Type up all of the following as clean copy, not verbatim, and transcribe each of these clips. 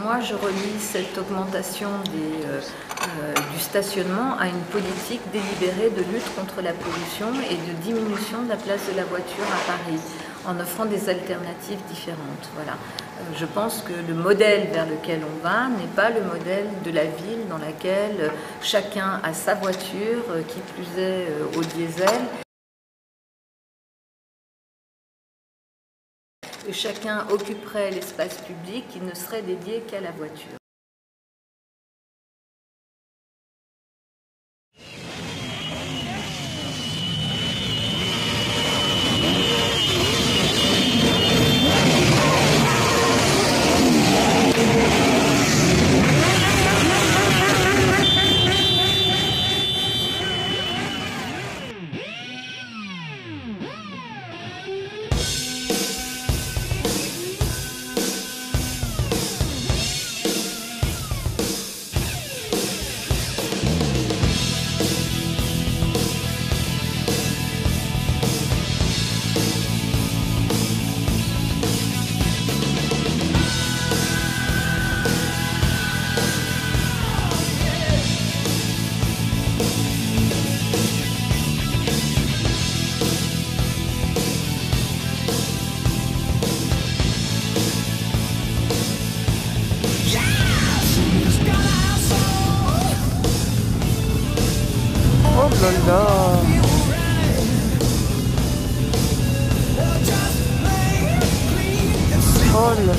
Moi, je relie cette augmentation du stationnement à une politique délibérée de lutte contre la pollution et de diminution de la place de la voiture à Paris, en offrant des alternatives différentes. Voilà. Je pense que le modèle vers lequel on va n'est pas le modèle de la ville dans laquelle chacun a sa voiture, qui plus est au diesel. Et chacun occuperait l'espace public qui ne serait dédié qu'à la voiture. Oh là là. Oh là là,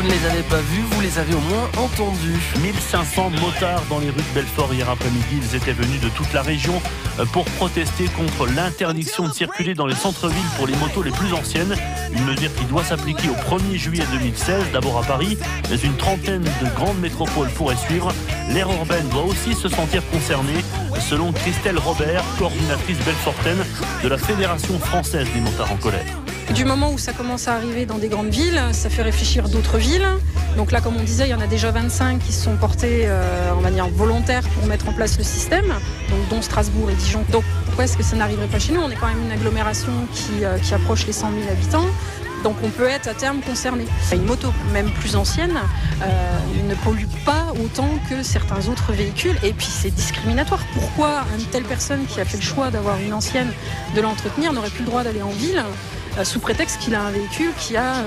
Vous ne les avez pas vus, vous les avez au moins entendus. 1500 motards dans les rues de Belfort hier après-midi. Ils étaient venus de toute la région pour protester contre l'interdiction de circuler dans les centres-villes pour les motos les plus anciennes. Une mesure qui doit s'appliquer au 1er juillet 2016, d'abord à Paris, mais une trentaine de grandes métropoles pourraient suivre. L'aire urbaine doit aussi se sentir concernée, selon Christelle Robert, coordinatrice belfortaine de la Fédération française des motards en colère. Du moment où ça commence à arriver dans des grandes villes, ça fait réfléchir d'autres villes. Donc là, comme on disait, il y en a déjà 25 qui se sont portés en manière volontaire pour mettre en place le système, donc dont Strasbourg et Dijon. Donc pourquoi est-ce que ça n'arriverait pas chez nous? On est quand même une agglomération qui approche les 100 000 habitants. Donc on peut être à terme concerné. Une moto, même plus ancienne, ne pollue pas autant que certains autres véhicules. Et puis c'est discriminatoire. Pourquoi une telle personne qui a fait le choix d'avoir une ancienne, de l'entretenir, n'aurait plus le droit d'aller en ville sous prétexte qu'il a un véhicule qui a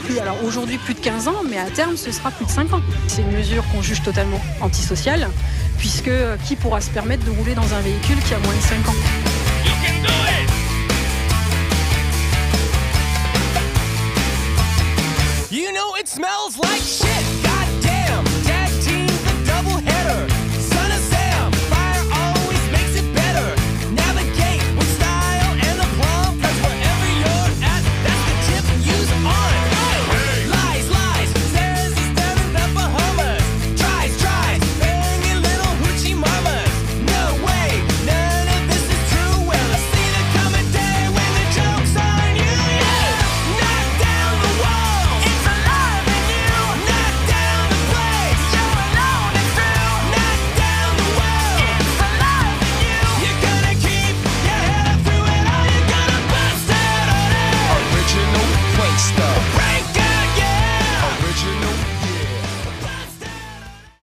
plus, alors aujourd'hui plus de 15 ans, mais à terme ce sera plus de 5 ans. C'est une mesure qu'on juge totalement antisociale, puisque qui pourra se permettre de rouler dans un véhicule qui a moins de 5 ans? You know it smells like